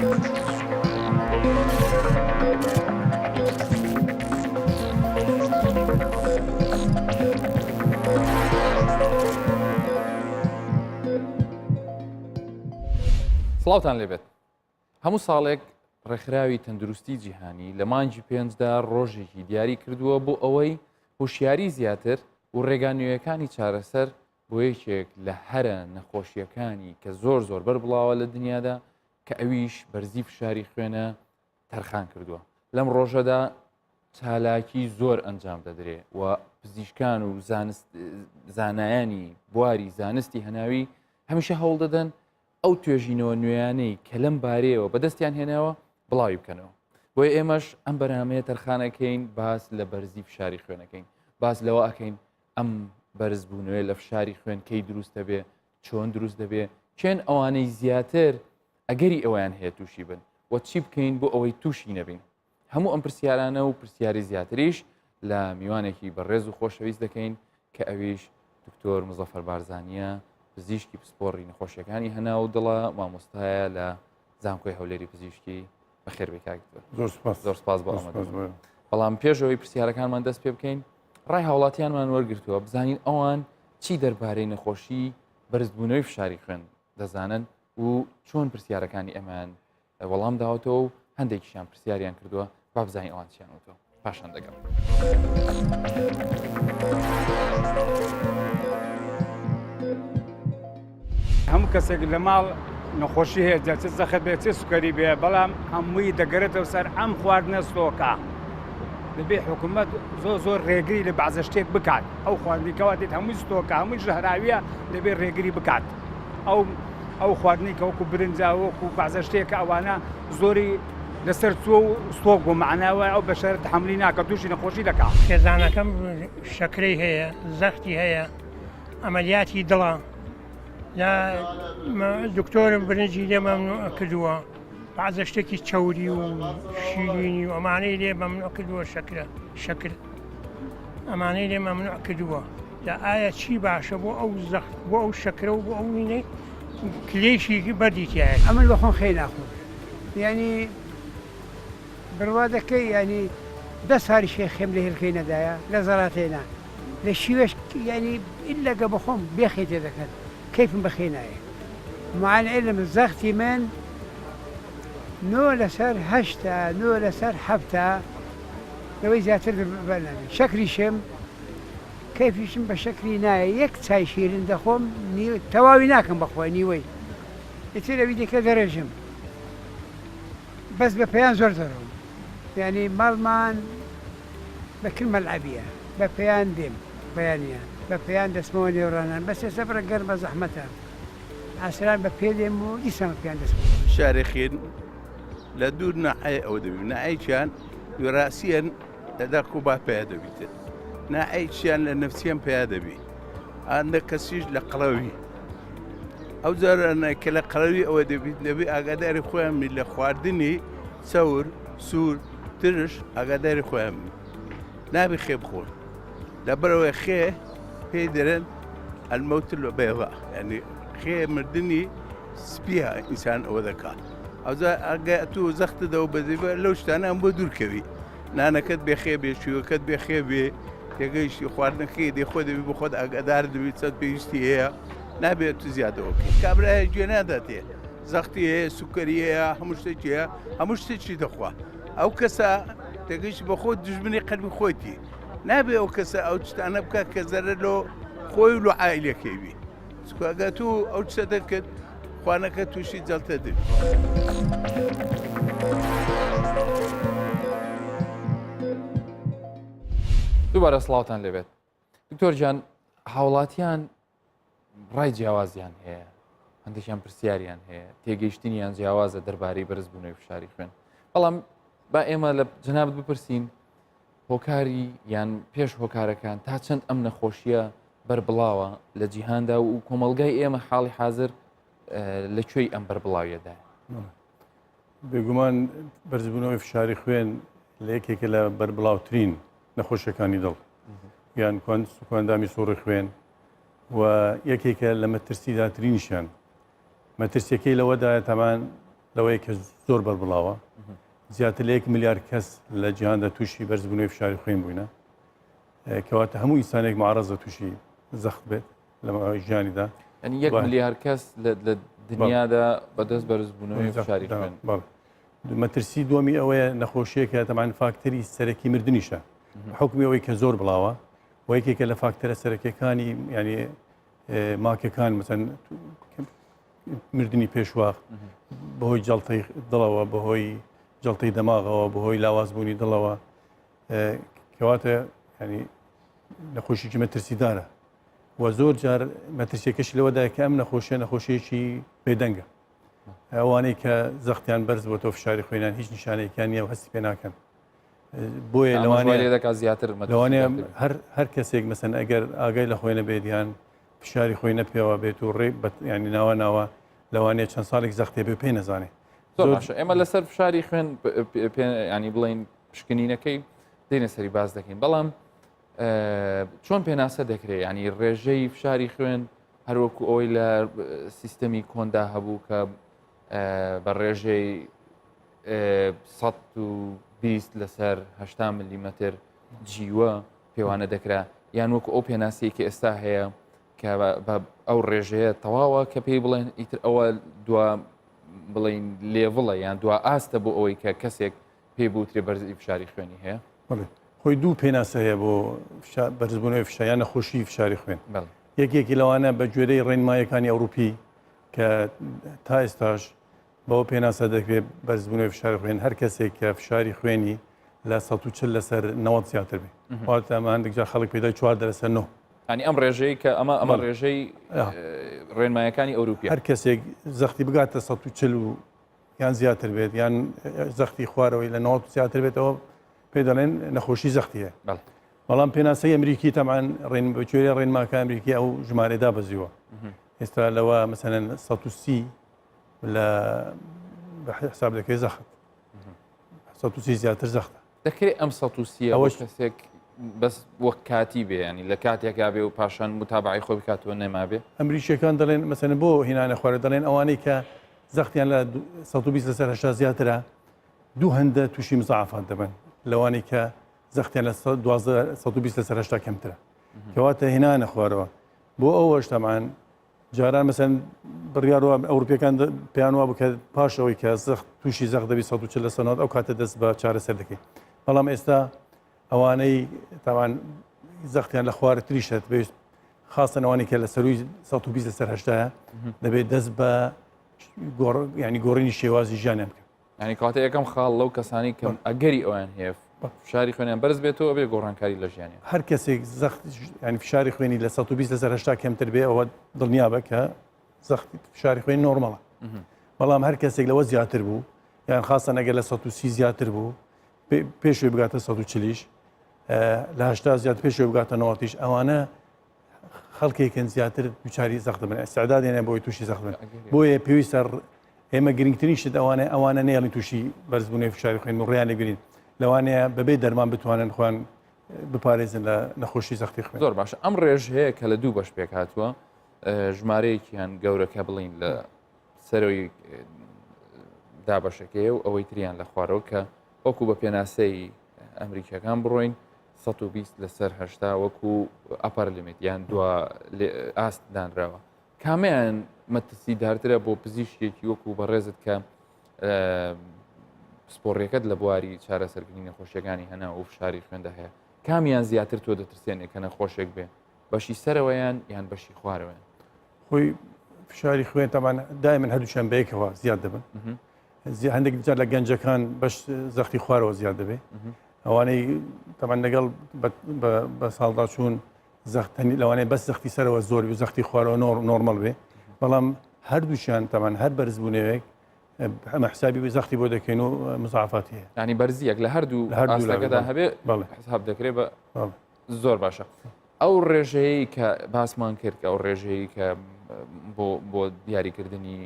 سڵاوتان لێبێت. هەموو ساڵێک ڕێکخراوی تەندروستی جیهانی لە مانگی پێنجدا ڕۆژێکی دیاری کردووە بۆ ئەوەی هوشیاری زیاتر و ڕێگانوێیەکانی چارەسەر بۆ یەکێک لە هەرە نەخۆشیەکانی کە زۆر بەربڵاوە لە دنیادا کە ئەویش بەرزی فشاری خوێنە تەرخان کردووە. لەم ڕۆژەدا چالاکی زۆر ئەنجام دەدرێت و پزیشکان و زانایانی بواری زانستی هەناوی هەمیشە هەوڵ دەدەن ئەو توێژینەوە نوێیانەی کە لەم بارەیەوە بەدەستیان هێناوە بڵاوی بکەنەوە. بۆیە ئێمەش ئەم بەرنامەیە تەرخانەکەین باس لە بەرزی فشاری خوێنەکەین، باس لەوە ئەکەین ئەم بەرزبوونەوەی لە فشاری خوێن کەی دروست دەبێ، چۆن دروست دەبێ، چێن ئەوانەی زیاتر ئەگەری ئەویان هەیە تووشی بن و چی بکەین بۆ ئەوەی تووشی نەبین. هەموو ئەم پرسیارانە و پرسیاری زیاتریش لە میوانێکی بەڕێز و خۆشەویست دەکەین کە ئەویش دکتۆر مزەفەر بارزانیە، پزیشکی پسپۆڕی نەخۆشیەکانی هەنا و دڵە مامۆستایە لە زانکۆی هەولێری پزیشکی. بەخێر بێ کاک دکتۆر. زۆر سپاس بۆ ئەمەدەبوون. بەڵام پێشەوەی پرسیارەکانمان دەست پێ بکەین، ڕای هاوڵاتیانمان وەرگرتووە بزانین ئەوان چی دەربارەی نەخۆشی بەرزبوونەوەی فشاری خوێن دەزانن و چۆن پرسیارەکانی ئەمان وەڵام داوەتەوە و هەندێکیشیان پرسیاریان کردووە با بزانین ئەوان چیان وتەوە. پاشان دەگەڵ. هەموو کەسێک لە ماڵ نەخۆشی هەیە، جەچ زەخت بێت چێ سوکەری بێ، بەڵام هەمووی دەگەرێتەوە سەر ئەم خواردنە ستۆکە. دەبێ حکوومەت زۆر ڕێگری لە بەعزە شتێک بکات. ئەو خواردنیکەوە دێت هەمووی ستۆکە، هەمووی ژەهراویە، دەبێت ڕێگری بکات. ئەو خواردنی کە وەکو برنجا وەکو بەعزە شتێکە ئەوانە زۆری لەسەر چووە و ستۆک بۆ معناوە ئەو بەشەرە تەحملی ناکە، تووشی نەخۆشی دەکات. خێزانەکەم شەکرەی هەیە، زەختی هەیە، ئەمەلیاتی دڵە. دکتۆرم برنجی لێ مەمنوع کردووە، بەعزە شتێکی چەوری و شیرینی و ئەمانەی لێ مەمنوع کردووە، شەکر ئەمانەی لێ مەمنوع کردووە. ئایا چی باشە بۆ ئەو زەخت، بۆ ئەو شەکرە و بۆ ئەو وینەی کلێشی بەردی تایە؟ ئەمن بەخۆن خەی ناخۆن، یعنی بڕوا دەکەی، ینی دە ساری شێ خێم لە هێلکەی نەدایە لە زەڵاتێنا لە شیوەش، ینی ئیلەگە بەخۆم بێخێ تێ دەکەن، کەیفم بەخێ نایە. معان علم زەختی من 9/8 9/7 لەوەی زیاتر بەرنامێ. شەکریشم کەیفیشم بە شەکری نایە، یەک چای شیرین دەخۆم تەواوی ناکەم بەخۆی نیوەی، ئیتر لەوی دیکە دەڕێژم، بەس بە پەیان زۆر دەڕۆم. یعنی ماڵمان بە کلمە العەبیە، بە پەیان دێم بەیانە، بە پەیان دەسمەوە نێوڕانان، بەس ئێستا بڕە گەرمە زەحمەتە، ئاسران بە پێ دێم و دیسان بە پێیان دەسمەوە. شارێخین لە دوور نەعای ئەوە دەبی، نەعایچیان ڕاستیان لەدا کوبا پیا دەبیتە، نەعایچیان لە نەفسیان پیا دەبی، ئەندە کەسیش لە قەڵەوی. ئەو جارانە کە لە قەڵەوی ئەوە دەبیت دەبی ئاگاداری خۆیان لە خواردنی چەور، سوور، ترش ئاگاداری خۆیان نابی خێ بخۆن. لەبەرەوەی خێ پێی دەرێن ئەلمەوت بێڵا، ینی خێ مردنی سپیە ئینسان ئەوە دەکات. ئەوجا ئەگە تو زەختەدەوە بەدەبە لەو شتانە ئەم بۆ دوورکەوی، نانەکەت بێخێ بێ، شووەکەت بێخێ بێ، تێگەیشتی خواردنەکەی دێ خۆ دەبی بۆ خۆت ئاگادار دەبیت چەند پێویستی هەیە، نابێت تو زیادەوەکەی. کابرایە گوێ ناداتێ، زەختی هەیە، سوکەری هەیە، هەموو شتێکی هەیە، هەموو شتێکی دەخوا. ئەو کەسە تێگەیشت بە خۆت دژمنی قەلبی خۆیتی، نابێ ئەو کەسە ئەو شتانە بکات کە زەرە لۆ خۆی و لۆ عائیلەکەی بی. چکەگە تو ئەو شتە دەکرد خوانەکە تووشی جەڵتە دەبی. دووبارە سڵاوتان لێبێت. دکتۆر جان، هاوڵاتیان ڕای جیاوازیان هەیە، هەندێکیان پرسیاریان هەیە، تێگەیشتنیان جیاوازە دەربارەی بەرزبوونەوەی فشاری خوێن. بەڵام با ئێمە لە جەنابەت بپرسین، هۆکاری یان پێش هۆکارەکان تا چەند ئەم نەخۆشیە بەربڵاوە لە جیهاندا و کۆمەلگای ئێمە حاڵی حاضر لەکوێی ئەم بەربڵاویەدا؟ بێگومان بەرزبوونەوەی فشاری خوێن لە یەکێکە لە بەربڵاوترین نەخۆشیەکانی دڵ، یان سوکاندامی سۆڕی خوێن و یەکێکە لە مەترسیداترینیشیان. مەترسیەکەی لەوەدایە تەمان لەوەیە کە زۆر بەربڵاوە زیاتر لە 1 میلیارد کەس لە جیهاندا تووشی بەرزبوونەوەی فشاری خوێن بووینە کەواتە هەموو ئینسانێک معرەزە تووشی زەخت بێت لە ژیانیدا ینی 1 میلیارد کەس لە دنیادا بەدەست بەرزبوونەوەی فشاری خوێن. مەترسی دومی ئەوەیە نەخۆشیەکە تەمان فاکتەری سەرەکی مردنیشە حکمی ئەوەی کە زۆر بڵاوە و یەکێکە لە فاکتەرە سەرەکیەکانی ینی ماکەکان مەسەن مردنی پێشواخت بەهۆی جەڵتەی دڵەوە بەهۆی جەڵتەی دەماغەوە بەهۆی لاوازبوونی دڵەوە کەواتە ینی نەخۆشیی مەترسیدارە و زۆر جار مەترسیەکەشی لەوەدای کە ئەم نەخۆشیەکی بێدەنگە ئەوانەی کە زەختیان بەرز بۆ تۆ فشاری خوێنان هیچ نیشانێکیان نیە و هەستی پێ ناکەن بۆیە لەوانەیە هەر کەسێک مەسەن ئەگەر ئاگای لە خۆی نەبێت یان فشاری خۆی نەپێوە بێت و ڕێ ینی ناوە لەوانەیە چەند ساڵێک زەختێ بێ پێی نەزانێت ئێمە لەسەر فشاری خوێن ینی بڵین پشکنینەکەی دێنە سەری باز دەکەین بەڵام چۆن پێناسە دەکرێت ینی ڕێژەی فشاری خوێن هەروەکو ئەوەی لە سیستەمی کۆندا هەبوو کە بە ڕێژەی 120 لەسەر 80 میلیمتر جیوە پێوانە دەکرا یان وەکو ئەو پێناسەیەکی ئێستا هەیە کە ئەو ڕێژەیە تەواوە کە پێی بڵێن ئیتر ئەوە دوا بڵین لێڤڵە یان دوا ئاستە بۆ ئەوەی کە کەسێک پێی بوترێ بەرزی فشاری خوێنی هەیە خۆی دوو پێناسە هەیە بۆ بەرزبوونەوەی فشایان نەخۆشی فشاری خوێن یەکێکی لەوانە بە گوێرەی ڕێنمایەکانی ئەوروپی کە تا ئێستاش بەەوە پێناسە دەکرێت بەرزبوونەوەی فشاری خوێن هەر کەسێک کە فشاری خوێنی لە 140 لەسەر 90 زیاتر بێ واتە ئەمە هەندێکجار خەڵک پێدای 4 لەسەر 9 ینی ئەم ڕێژەیە کە ئەمە ڕێژەی ڕێنمایەکانی ئەوروپی هەر کەسێک زەختی بگاتە 140 و یان زیاتر بێت یان زەختی خوارەوەی لە 90 زیاتر بێتەوە پێ دەڵێن نەخۆشی زەختیە بەڵام پێناسەی ئەمریکی تەمان بەگوێرە ڕێنماکە ئەمریکی ئەو ژمارەدا بەزیوە ئێستا لەوە مەسەنەن 130 لە حساب دەکەی زەخت 130 زیاتر زەختە دەکرێت ئەم 130 ئەوە کەسێک بەس وەک کاتی بێ ینی لە کاتێکا بێ و پاشان متابعی خۆی بکاتەوە نەما بێ ئەمریکیەکان دەڵێن مەسەن بۆ هینانە خوارە دەڵێن ئەوانەی کە زەختیان لە 120 لەسەر 80 زیاترە دوو هەندە تووشی مزعافات دەبن لەوانی کە زەختیان لە 120 لەسەر 80 کەمترە کەواتە هینانە خوارەوە بۆ ئەوەش تەمان جاران مەسەن بڕیارەوە ئەوروپیەکان پێیانوا بکە پاشەوەی کە زەخت تووشی زەخت دەبی 140 لە سەنات ئەو کاتە دەست بە چارەسەر دەکەیت بەڵام ئێستا ئەوانەی تاوان زەختیان لە خوارە تریشت بێت خاستن ئەوانی کە لە سەروی 120 لەسەر 80 دەبێت دەست بە ینی گۆڕینی شێوازی ژیانیان بکەن ینی کاتە یەکەم خاڵ لەو کەسانی کە ئەگەری ئەویان هەیە فشاری خوێنیان بەرز بێتەوە بێ گۆڕانکاری لە ژیانیان هەر کەسێک زەخت ینی فشاری خوێنی لە 120 لەسەر 80 کەمتر بێ ئەوە دڵنیابە کە زەخت فشاری خوێن نۆرمەڵە بەڵام هەر کەسێک لەوە زیاتر بوو یان خاستن ئەگەر لە 130 زیاتر بوو پێشوی بگاتە 140 لە 80 زیاتر پێشوی بگاتە 90 ئەوانە خەڵکێکن زیاتر دوچاری زەخت بن ئەستعدادیانە بۆی تووشی زەخت بن بۆیە پێویستە ئێمە گرنگترینشت ئەوانە نێڵین تووشی بەرزبوونەوەی فشاری خوێن و ڕێیان لێگرین لەوانەیە بەبێ دەرمان بتوانن خوان بپارێزن لە نەخۆشی زەختی خوێن زۆر باشە ئەم ڕێژ هەیە کە لە دوو بەش پێک هاتووە ژمارەیەکیان گەورەکە بڵین لە سەرۆی دابەشەکەیە و ئەوەی تریان لە خوارەوە کە وەکو بە پێناسەی ئەمریکیەکان بڕۆین 120 لەسەر 80 وەکو ئەپەر لیمیت یان دوا ئاست دانراوە کامیان مەترسیدارترە بۆ پزیشکێکی وەکو بەڕێزت کە سپۆڕیەکەت لە بواری چارەسەرکردنی نەخۆشیەکانی هەنا و فشاری خوێندا هەیە کامیان زیاتر تۆ دەترسێنێ کە نەخۆشێک بێ بەشی سەرەوەیان یان بەشی خوارەوەیان خۆی فشاری خوێن تامان دایمەن هەردووشان بەیەکەوە زیاد دەبن هەندێک جار لە گەنجەکان بەش زەختی خوارەوە زیاد دەبێت ئەوانەی تەمان لەگەڵ بە ساڵدا چوون زەختنی لەوانەیە بەس زەختی سەرەوە زۆر و زەختی خوارەوە نۆرمەڵ بێ بەڵام هەردووشیان تەمان هەر بەرزبوونەوەیەک ئەمە حسابی بە زەختی بۆ دەکەین و مزعافاتی هەیە ینی بەرزیەک لە هەردوو ئاستەکەدا هەبێ حساب دەکرێت بە زۆر باشە ئەو ڕێژەیە کە باسمان کرد کە ئەو ڕێژەیە کە بۆ دیاریکردنی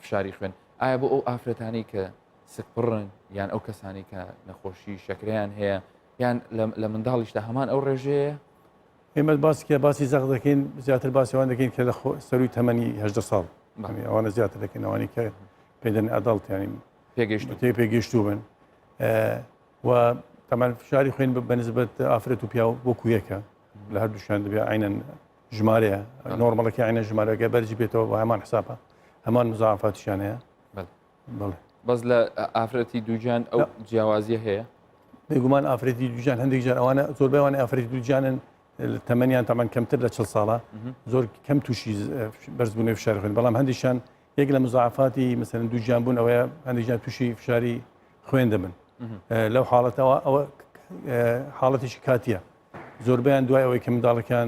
فشاری خوێن ئایا بۆ ئەو ئافرەتانی کە سکپڕن یان ئەو کەسانی کە نەخۆشی شەکریان هەیە یان لە منداڵیشدا هەمان ئەو ڕێژەیە ئێمە باسی زەخت دەکەین زیاتر باسیەوان دەکەین کە لە سەروی تەمەنی 18 ساڵ ئەوانە زیاتر دەکەین ئەوانی کە پێدەن ئەدەڵت ینی پێگەیشت تێ پێگەشتوو بن و تەمان فشاری خوێن بەنسبەت ئافرەت و پیا وەکو یەکە لە هەردووشیان دەبێت عینەن ژمارەیە نۆرمەڵەکە عینە ژمارەکە بەرجی بێتەوە بە هەمان حسابە هەمان مزاعفاتیشان هەیە بڵێ بەس لە ئافرەتی دووجان ئەو جیاوازیە هەیە بێگومان ئافرەتی دووجان هەندێک جار ئەوانە زۆر بەوانە ئافرەتی دووجانن تەمەنیان تەمان کەمتر لە 40 ساڵە زۆر کەم تووشی بەرزبوونەوەی فشاری خوێن بەڵام هەندێکشان یەک لە مزاعفاتی مثلەن دووجان بوون ئەوەیە هەندێکجان تووشی فشاری خوێن دەبن لەو حاڵەتەوە ئەوە حاڵەتێکی کاتیە زۆربیان دوای ئەوەی کە منداڵەکان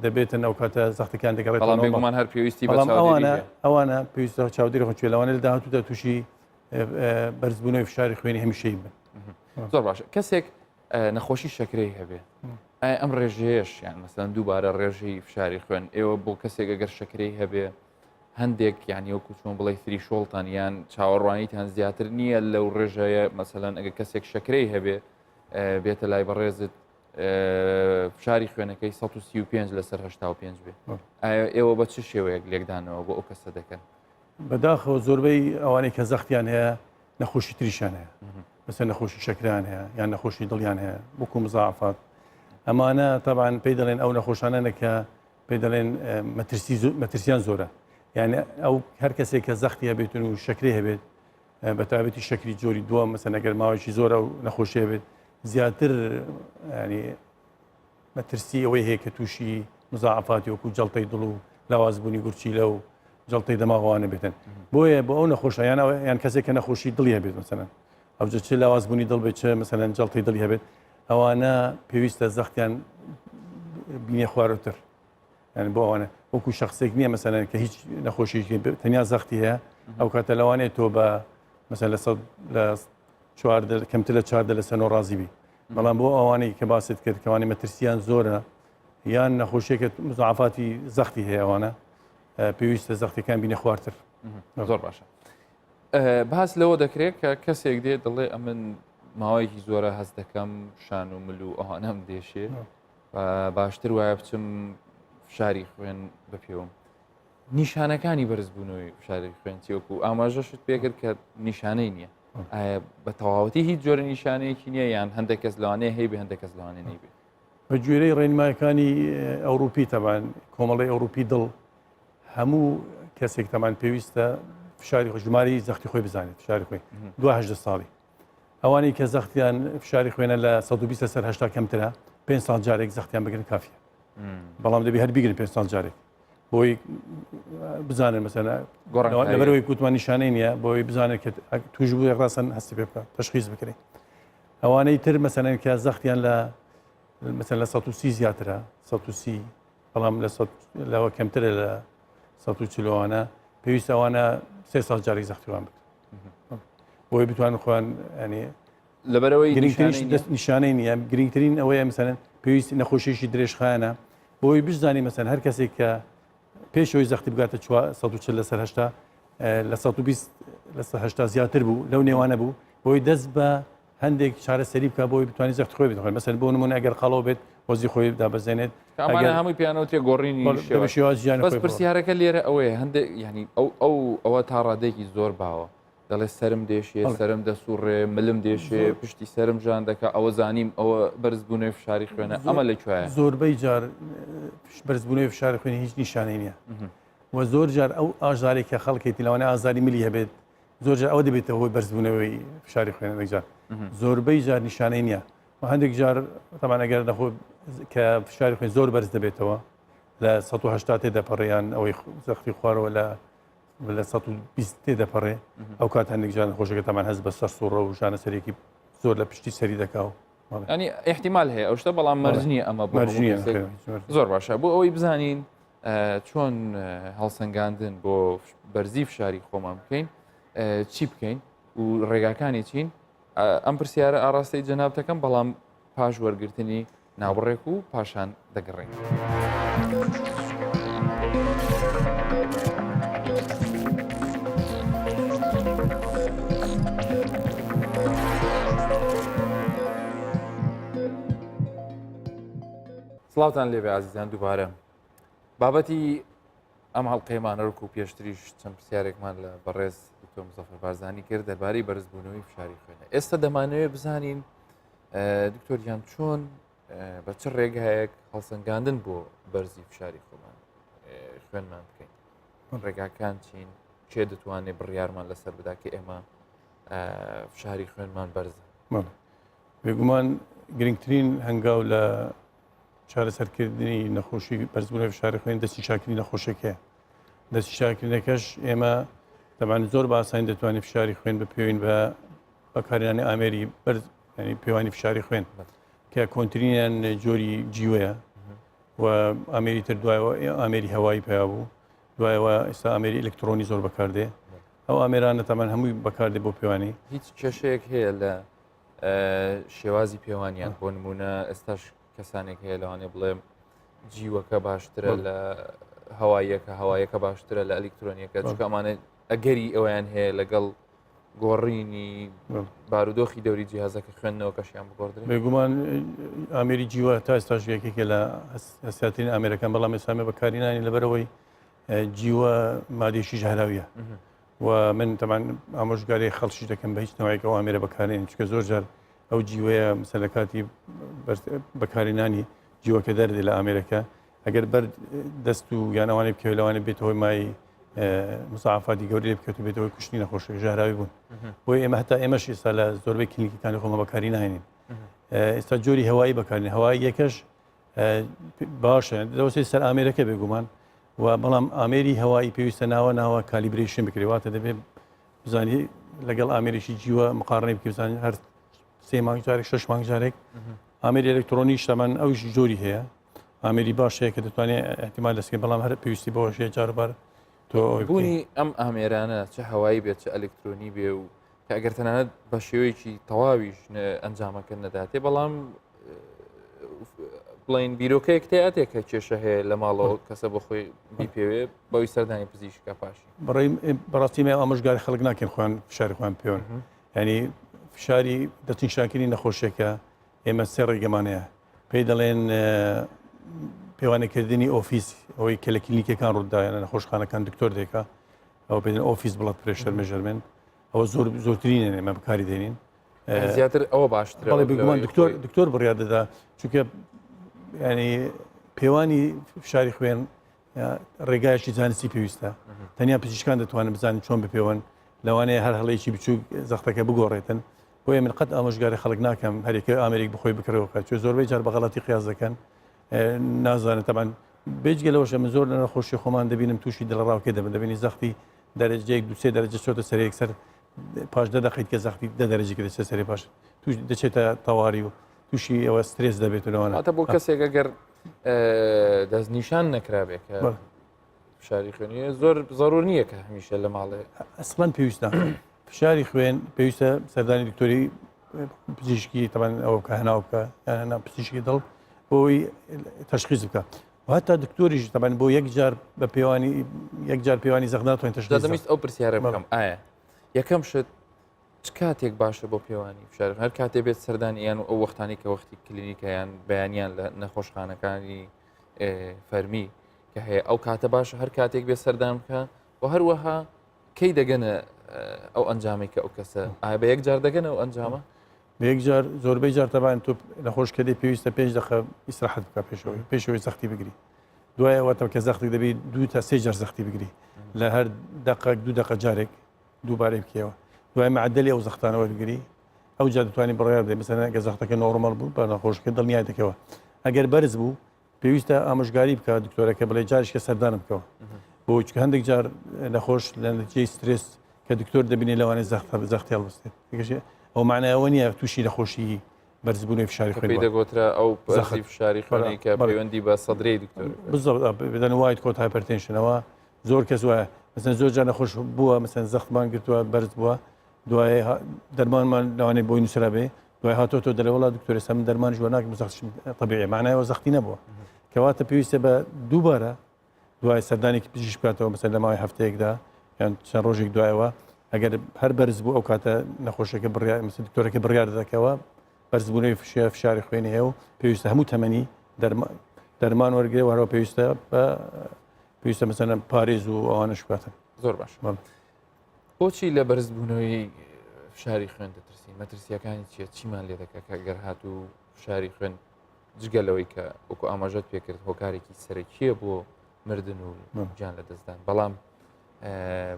دەبێتن ئەو کاتە زەختەکان دەگەڕێت بەڵام بێگومان هەر پێویستی بە ئەوانە پێویستە چاودێری خۆ لەوانە لە داهاتوودا تووشی بەرزبوونەوەی فشاری خوێنی هەمیشەی بن زۆر باشە کەسێک نەخۆشی شەکرەی هەبێ ئەم ڕێژەیەش یان مەسەن دووبارە ڕێژەی فشاری خوێن ئێوە بۆ کەسێک ئەگەر شەکرەی هەبێ هەندێک یانی وەکو چۆن بڵێ فریشۆڵتان یان چاوەڕوانیتان زیاتر نییە لەو ڕێژەیە مەسەلەن ئەگەر کەسێک شەکرەی هەبێ بێتە لای بەڕێزت فشاری خوێنەکەی 135 لەسەر 85 بێ ئێوە بە چ شێوەیەک لێکدانەوە بۆ ئەو کەسە دەکەن بەداخەوە زۆربەی ئەوانەی کە زەختیان هەیە نەخۆشی تریشان هەیە مثل نەخۆشی شەکران هەیە یان نەخۆشی دڵیان هەیە وەکو مزاعفات ئەمانە تەبان پێی دەڵێن ئەو نەخۆشانە کە پێی دەڵێن مەترسیان زۆرە یعنی ئەو هەر کەسێک کە زەختی هەبێتن و شەکری هەبێت بە تایبەتی شەکری جۆری دووەم مەسەن ئەگەر ماوەیەکی زۆرە و نەخۆشی هەبێت زیاتر ینی مەترسی ئەوەی هەیە کە تووشی مزاعفاتی وەکو جەڵتەی دڵ و لاوازبوونی گورچی لە و جەڵتەی دەماغوانە بێتن بۆیە بۆ ئەو نەخۆشە یان کەسێک کە نەخۆشی دڵی هەبێت مەسەن ئەوجە چ لاوازبوونی دڵ بێت چ مەسەن جەڵتەی دڵی هەبێت ئەوانە پێویستە زەختیان بینێ خوارەوەتر یعنی بۆ ئەوانە وەکو شخصێک نییە مەسەن کە هیچ نەخۆشی تەنیا زەختی هەیە ئەو کاتە لەوانێت تۆ بە مەسەن لە کەمتر لە 4 لە سەنۆ ڕازیبی بەڵام بۆ ئەوانەی کە باست کرد کەوانی مەترسیان زۆرە یان نەخۆشیێکە مزاعفاتی زەختی هەیە ئەوانە پێویستە زەختەکان بینە خوارتر زۆر باشە باس لەوە دەکرێت کە کەسێک دێ دڵێ ئەمن ماوەیەکی زۆرە هەست دەکەم شان و مل و ئەوانەم دێشێ باشتر وایە بچم فشاری خوێن بپێوم نیشانەکانی بەرزبوونەوەی فشاری خوێنی وەکو ئاماژەشت پێکرد کە نیشانەی نییە بە تەواوەتی هیچ جۆرە نیشانەیەکی نییە یان هەندێک کەس لەوانەیە هەیە بێ هەندێک کەس لەوانێ نەیبێ بە گوێرەی ڕێنمایەکانی ئەوروپی تەبان کۆمەڵی ئەوروپی دڵ هەموو کەسێک تەمان پێویستە فشاری ژماری زەختی خۆی بزانێت فشاری خۆی 2 ساڵی ئەوانەی کە زەختیان فشاری خوێنە لە 120 سەر 80 کەمترە 5 ساڵ جارێک زەختیان بگرن کافیە بەڵام دەبێت هەر بیگرن 5 ساڵ جارێک بۆی بزانن مەسەلا لەبەرەوەی کوتمان نیشانەی نییە بۆی بزانێت کە توش بوو ڕاستن هەستی پێ بکات تەشخیص بکرێت ئەوانەی تر مەسەلەن کە زەختیان لە 130 زیاترە 130 بەڵام لەوە کەمترە لە 140وانە پێویستە ئەوانە 3 ساڵ جارێک زەختیوان بکات بۆی بتوانن خۆیان ینی لەبەرەوەی نیشانەی نییە گرنگترین ئەوەیە مەسەلەن پێویستی نەخۆشیێکی درێژخایەنە بۆی بزانانی مەسەن هەر کەسێک کە پێشەوەی زەختی بگاتە 140 لەسەر 80 لە 120 لەسەر 80 زیاتر بوو لەو نێوانە بوو بۆی دەست بە هەندێک چارەسەری بکە بۆی بتوانانی زەخت خۆی بخۆن مەسەن بۆ نمونە ئەگەر خەڵەو بێت وەزی خۆی دابەزێنێت هەمووی پیانەوە تێ گۆڕینی بەس پرسیارەکە لێرە ئەوەیە هەندێک ینی ئەوە تا ڕادێکی زۆر باوە دەڵێ سرم دێشێ سرم دەسوڕێ ملم دێشێ پشتی سرم ژان دەکە ئەوە زانیم ئەوە بەرزبوونەوەی فشاری خوێنە ئەمە لەکوێیە زۆربەی جار بەرزبوونەوەی فشاری خوێنی هیچ نیشانەی نییە و زۆر جار ئەو ئاژارێک کە خەڵکێتی لەوانە ئازاری ملی هەبێت زۆر جار ئەوە دەبێتەوە هۆی بەرزبوونەوەی فشاری خوێنە جار زۆربەی جار نیشانەی نییە و هەندێک جار تەمان ئەگەر نەخۆ کە فشاری خوێن زۆر بەرز دەبێتەوە لە 180 تێدەپەڕێیان ئەوەی زەختی خوارەوە لە 120 تێدەپەڕێ ئەو کات هەندێک جان خۆشەکە تەمان هەست بە سەر سوڕە و ژانە سەرێکی زۆر لە پشتی سەری دەکاو ینی احتیمال هەیە ئەو شتە بەڵام مەرجنیە ئەمە زۆر باشە بۆ ئەوەی بزانین چۆن هەڵسەنگاندن بۆ بەرزی فشاری خۆمان بکەین چی بکەین و ڕێگاکانی چین ئەم پرسیارە ئاراستەی جەنابەتەکەم بەڵام پاش وەرگرتنی ناوڕێک و پاشان دەگەڕێن. سڵاوتان لێبێ عزیزان دووبارە بابەتی ئەم هەڵقەیەمان ڕک و پێشتریش چەند پرسیارێکمان لە بەڕێز خوێن مزەفەر بارزانی کرد دەربارەی بەرزبوونەوەی فشاری خوێنە. ئێستا دەمانەوێت بزانین دکتۆریان چۆن بە چ ڕێگایەک هەڵسەنگاندن بۆ بەرزی فشاری خوێنمان بکەین. ڕێگاکان چین کێ دەتوانێت بڕیارمان لەسەر بدا کە ئێمە فشاری خوێنمان بەرزە. بێگومان گرنگترین هەنگاو لە چارەسەرکردنی نەخۆشی بەرزبوونەوەی فشاری خوێن دەستی چاکردنی نەخۆشیەکەیە. دەستی چاکردنەکەش ئێمە دەبان زۆر بە ئاسانی دەتوانێت فشاری خوێن بپێوین بە بەکارهێنانی ئامێری بەرز ینی پێوانی فشاری خوێن کە کۆنتترینیان جۆری جیوەیە و ئامێری تر دوایەوە ئامێری هەوایی پیا بوو دوایەوە ئێستا ئامێری ئەلکترۆنی زۆر بەکاردێ ئەو ئامێرانە تەمان هەمووی بەکاردێ بۆ پێوانی هیچ کێشەیەک هەیە لە شێوازی پێوانیان بۆ نمونە ئێستاش کەسانێک هەیە لەوانێ بڵێم جیوەکە باشترە لە هەوایەکە باشترە لە ئەلکترۆنیەکە چونکە ئەمانە ئەگەری ئەویان هەیە لەگەڵ گۆڕینی بارودۆخی دەوری جیهازەکە خوێندنەوە کەشیان بگۆڕدرێت. بێگومان ئامێری جیوە تا ئێستاش یەکێکە لە هەستاترین ئامێرەکان بەڵام ئێسامێ بەکارهێنانی لەبەرەوەی جیوە مادێشی ژەهراویە و من تەمان ئامۆژگاری خەڵکی دەکەم بە هیچ نەوەیەکەوە ئامێرە بەکارێن چکە زۆر جار ئەو جیوەیە مثل لە کاتی بەکارهێنانی جیوەکە دەردێ لە ئامێرەکە ئەگەر بەر دەست و یانەوانی بکەوێت لەوانێ بێتەوەی مای مساعفاتی گەوری بکەوت بێتەوەی کوشتنی نەخۆشی ژەهراوی بوون بۆی ئێمە هەتا ئێمەش ئێستا لە زۆربەی کلینیکەکانی خۆمە بەکاری ناهێنین ئێستا جۆری هەوایی بەکارین هەوایی یەکەش باشە دەوەسێت سەر ئامێرەکە بێگومان و بەڵام ئامێری هەوایی پێویستە ناوە کالیبرێشن بکرێواتە دەبێت بزانی لەگەڵ ئامێریشی جیوە مقارنەی بکەوزانین هەر 3 مانگ جارێک 6 مانگ جارێک ئامێری ئەلکترۆنیش تەمان ئەوش جۆری هەیە ئامێری باشەیە کە دەتوانێت احتیمال دەستکەین بەڵام هەر پێویستی بەوەشەیە جاربار بوونی ئەم ئامێرانە چه هەوایی بێت چه ئەلکترۆنی بێ و کە ئەگەر تەنانەت بە شێوەیەکی تەواویش ئەنجامەکە نەداتێ بەڵام بڵین بیرۆکەیەک تێاتێکە کێشە هەیە لە ماڵەوە کەسە بۆ خۆی بیپێوێ بەوەی سەردانی پزیشکە پاشی بەڕاستی مە ئامۆژگاری خەڵک ناکەین خۆیان فشاری خۆیان پێوەن ینی فشاری دەچین شاکردنی نەخۆشیەکە ئێمە سێ ڕێگەمانەیە پێی دەڵێن پێوانەکردنی ئۆفیس ئەوەی کە لە کلینیکەکان ڕووداە نەخۆشخانەکان دکتۆر دێکە ئەو پێدن ئۆفیس بڵات پرێشەر مێژەرمنت ئەوە زۆرترینە ئێمە بەکاری دێنین زیاتر ئەوە باشترە بێگومان دکتۆر بڕیار دەدا چونکە ینی پێوانی فشاری خوێن ڕێگایشی زانستی پێویستە تەنیا پزیشکان دەتوانن بزانین چۆن بپێوەن لەوانەیە هەر هەڵەیەکی بچوو زەختەکە بگۆڕێتن بۆیە من قەت ئامۆژگاری خەڵک ناکەم هەرێکە ئامریک بخۆی بکرەوە چۆ زۆربەی جار بە غەڵەتی قیاس دەکەن نازانێت تەمان بێجگەلەوەشە من زۆر لە نەخۆشی خۆمان دەبینم تووشی دڵڕاوکە دەبینی زەختی دەرەجەیەک دوسێ دەرەجە چۆتە سەر یەکسەر پاش دەدەخیت کە زەختی دەرەجێک دەچێت سەری پاش توش دەچێتە تەواری و تووشی ئەوە سترێس دەبێتەوەوانە هاتە بۆ کەسێک ئەگەر دەستنیشان نەکرابێت کە فشاری خوێنی زۆر ضرور نییە کە هەمیشە لە ماڵێ ئەسڵەن پێویستە فشاری خوێن پێویستە سەردانی دکتۆری پزیشکی تەمان ئەوە کە هەناو بکە یان پزیشکی دڵ بۆی تەشخیص بکە و هەتا دکتۆریش تەمان بۆ یەک جار پێوانی زەخ ناتوانین تەشخیص دەمویست ئەو پرسیارە بکەم ئایا یەکەم شت چ کاتێک باشە بۆ پێوانی فشار هەر کاتێ بێت سەردانی یان ئەو وەختانی کە وەختی کلینیکەیان بەیانیان لە نەخۆشخانەکانی فەرمی کە هەیە ئەو کاتە باشە هەر کاتێک بێت سەردان بکە و هەروەها کەی دەگەنە ئەو ئەنجامی کە ئەو کەسە ئایا بە یەک جار دەگەنە ئەو ئەنجامە بەیەک جار زۆربەی جار تەبان تۆ نەخۆشکەدەی پێویستە 5 دقە ئیسراحەت بکە پێشەوەی زەختی بگری دوایەوەتە کە زەختی دەبێت 2 تا 3 جار زەختی بگری لە هەر دقە 2 دقە جارێک دووبارەی بکەوە دوای معدلی ئەو زەختانەوە بگری ئەو جا دەتوانانی بڕیار بدەیت مەسەلەن ئەگەر زەختەکە نۆرمەڵ بوو بە نەخۆشکە دڵنیای دەکەوە ئەگەر بەرز بوو پێویستە ئامۆژگاری بکە دکتۆرەکە بڵێ جارشکە سەردانم بکەوە بۆ چکە هەندێک جار نەخۆش لە نتیجەی سترێس کە دکتۆر دەبینێت لەوانێت زەختی هەڵبەستێت ئەو معنایەوە نییە تووشی نەخۆشی بەرزبوونی فشاری خوێن دەگوترا ئەو زەختی فشاری خوێنی کە پەیوەندی بە سەدرەی دکتۆر بدەن وایت کۆت هایپەرتێنشنەوە زۆر کەس وایە مەسەن زۆر جار نەخۆش بووە مەسەن زەختمان گرتووە بەرز بووە دوای دەرمانمان لەوانێت بۆی نووسرا بێ دوای هاتۆ دەرەوەڵا دکتۆری سە من دەرمان ژوە ناکەم زەختشم طبیعی معنایەوە زەختی نەبووە کەواتە پێویستە بە دووبارە دوای سەردانێکی پزیشک بکاتەوە مەسەن لە ماوەی هەفتەیەکدا یان چەند ڕۆژێک دوایەوە ئەگەر هەر بەرز بوو ئەو کاتە نەخۆشەکە بڕیار مەسەن دکتۆرەکە بڕیار دەکەوە بەرزبوونەوەی فشاری خوێنی هەیە و پێویستە هەموو تەمەنی دەرمان وەرگێ وەرەوە پێویستە مەسەن پارێز و ئەوانە شکاتن زۆر باش بۆچی لە بەرزبوونەوەی فشاری خوێن دەترسین مەترسیەکانی چیە چیمان لێ دەکە کە گەر هات و فشاری خوێن جگەلەوەی کە وەکو ئاماژەت پێکرد هۆکارێکی سەرەکیە بۆ مردن و گیان لە دەستدان بەڵام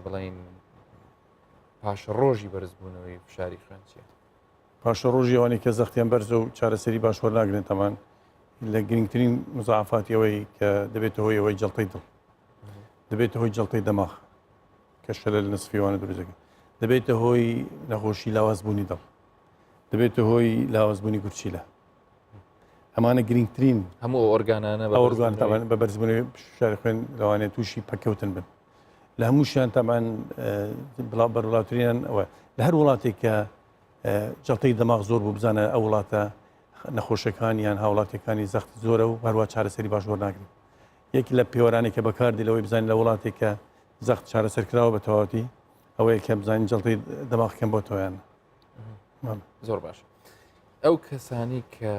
بڵین پاشە ڕۆژی بەرزبوونەوەی فشاری خوێن چیە؟ پاشە ڕۆژی ئەوانەی کە زەختیان بەرزە و چارەسەری باش وەرناگرێن تەمان لە گرنگترین مزعافاتیەوەی کە دەبێتە هۆی ئەوەی جەڵتەی دڵ دەبێتە هۆی جەڵتەی دەماغ کە شەلە لە نسفیوانە دروستەکە دەبێتە هۆی نەخۆشی لاوازبوونی دڵ دەبێتە هۆی لاوازبوونی گورچیلە ئەمانە گرنگترین هەموو ئۆرگانانە ئۆرگان تاوان بە بەرزبوونەوەی فشاری خوێن لەوانێت تووشی پەکەوتن بن لە هەمووشیان تامان بەرەڵاتترینان ئەوە لە هەر وڵاتێک کە جەڵتەی دەماغ زۆر بوو بزانە ئەو وڵاتە نەخۆشەکانیان هاوڵاتەکانی زەختی زۆرە و هەروە چارەسەری باش وەرناگرن یەکی لە پێوەرانێک کە بەکاردی لەوەی بزانین لە وڵاتێک کە زەخت چارەسەرکراوە بە تەواوەتی ئەوەیە کە بزانین جەڵتەی دەماغکەم بۆ تۆیان زۆر باش ئەو کەسانی کە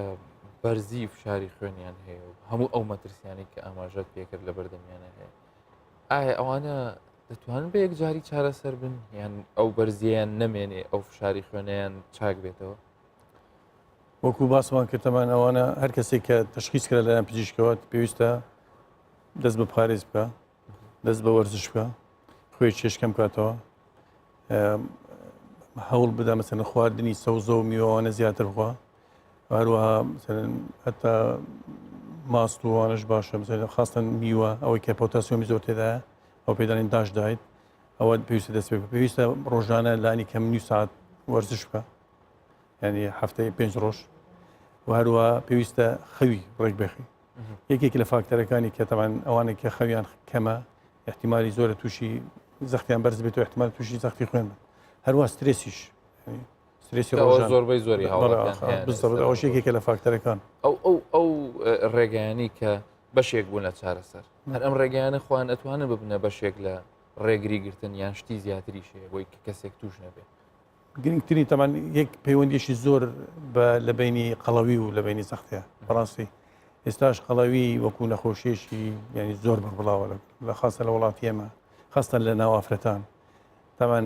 بەرزی فشاری خوێنیان هەیە و هەموو ئەو مەترسیانی کە ئاماژەت پێکرد لە بەردەمیانە هەیە ئایا ئەوانە دەتوانن بە یەکجاری چارەسەر بن یان ئەو بەرزیان نەمێنێ ئەو فشاری خوێنیان چاک بێتەوە وەکو باسمان کردتەمان ئەوانە هەر کەسێک کە تەشخیص کرا لەلایەن پزیشکەوە پێویستە دەست بە پارێز بکە دەست بە وەرزش بکە خوێ چێشکەم بکاتەوە هەوڵ بدە مەسەلەن خواردنی سەوزە و میوەوانە زیاتر بخوا هەروەها هەتا ماست وانش باشە مەسەلەن خاستن میوە ئەوەی کە پۆتاسیۆمی زۆر تێدایە ئەو پێدانین داش دایت ئەوە پێویستە دەست پێ پێویستە ڕۆژانە لانی کەم نیو ساعت وەرزش بکە ینی هەفتەی 5 ڕۆژ و هەروە پێویستە خەوی ڕێک بێخی یەکێک لە فاکتەرەکانی کە تەمان ئەوانێک کە خەویان کەمە احتیمالی زۆرە تووشی زەختیان بەرز بێت و احتیمال تووشی زەختی خوێن بن هەروە سترێسیش سترێسی ڕۆژان زۆربەی زۆری ئەوش یەکێکە لە فاکتەرەکان ئەو ڕێگەیانی کە بەشێک بوون لە چارەسەر هەر ئەم ڕێگەیانە خۆیان ئەتوانن ببنە بەشێک لە ڕێگری گرتن یان شتی زیاتریشەیە بۆی کەسێک توش نەبێت گرنگترین تەمان یەک پەیوەندیشی زۆر لە بینی قەڵەوی و لە بینی زەختەیە بەڕاستی ئێستاش قەڵەوی وەکو نەخۆشیێشی ینی زۆر بەڵاوە لە خاستە لە وڵاتی ئێمە خاستە لە ناوافرەتان تەمان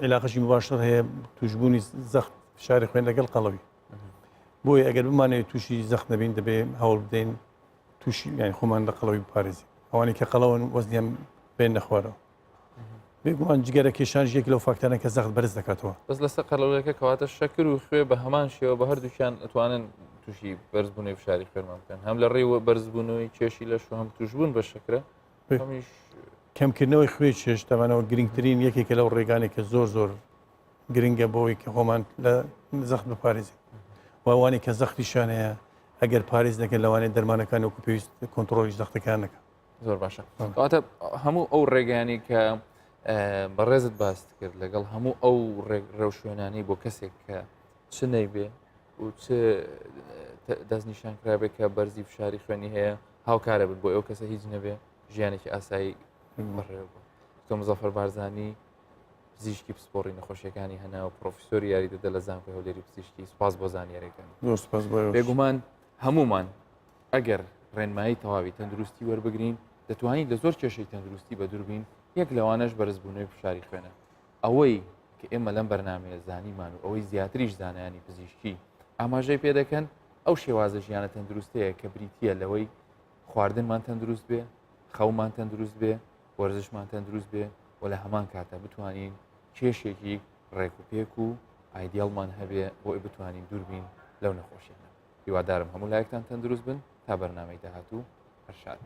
علاقەشی مباشر هەیە توشبوونی زەخت فشاری خوێن لەگەڵ قەڵەوی بۆیە ئەگەر بمانەوێت تووشی زەخت نەبین دەبێ هەوڵ بدەین تووشی یانی خۆمان لە قەڵەوی بپارێزی ئەوانەی کە قەڵەوەن وەزنیان بێن نەخوارەوە بێگومان جگەرە کێشانش یەک لەو فاکتانە کە زەخت بەرز دەکاتەوە بەس لەسەر قەڵەوەکە کەواتە شەکر و خوێ بە هەمان شێوە بە هەردووشیان ئەتوانن تووشی بەرزبوونەوەی فشاری خوێنمان بکەن هەم لە ڕێوە بەرزبوونەوەی کێشی لەش و هەم توشبوون بە شەکرە هەمیش کەمکردنەوەی خوێ چێش تەمانەوە گرنگترین یەکێکە لەو ڕێگانێک کە زۆر زۆر گرنگە بۆەوەی کە خۆمان لە زەخت بپارێزی وانەی کە زەختیشان هەیە ئەگەر پارێز دەکەن لەوانێت دەرمانەکان وەکو پێویست کۆنتترۆلی زەختەکان نەکە زۆر باشە کەواتە هەموو ئەو ڕێگەیانی کە بەڕێزت باست کرد لەگەڵ هەموو ئەو ڕێوشوێنانی بۆ کەسێک کە چ نەیبێ و چ دەستنیشان کرابێت کە بەرزی فشاری خوێنی هەیە هاوکارە بن بۆ ئەو کەسە هیچ نەبێ ژیانێکی ئاسایی بەڕێ بوو تۆ مزەفەر بارزانی پزیشکی پسپۆڕی نەخۆشیەکانی هەنا و پرۆفیسۆری یاریدەدە لە زانکۆی هەولێری پزیشکی سپاس بۆ زانیاریەکان بێگومان هەمومان ئەگەر ڕێنمایی تەواوی تەندروستی وەربگرین دەتوانین لە زۆر کێشەی تەندروستی بە دووربین یەک لەوانەش بەرزبوونەوەی فشاری خوێنە ئەوەی کە ئێمە لەم بەرنامەیە زانیمان و ئەوەی زیاتریش زانایانی پزیشکی ئاماژەی پێ دەکەن ئەو شێوازە ژیانە تەندروستەیە کە بریتیە لەوەی خواردنمان تەندروست بێ خەومان تەندروست بێ وەرزشمان تەندروست بێ و لە هەمان کاتە بتوانین کێشێکی ڕێک و پێک و ئایدیاڵمان هەبێ بۆی بتوانین دووربین لەو نەخۆشیانە هیوادارم هەموو لایەکتان تەندروست بن تا بەرنامەی داهاتوو هەر شاد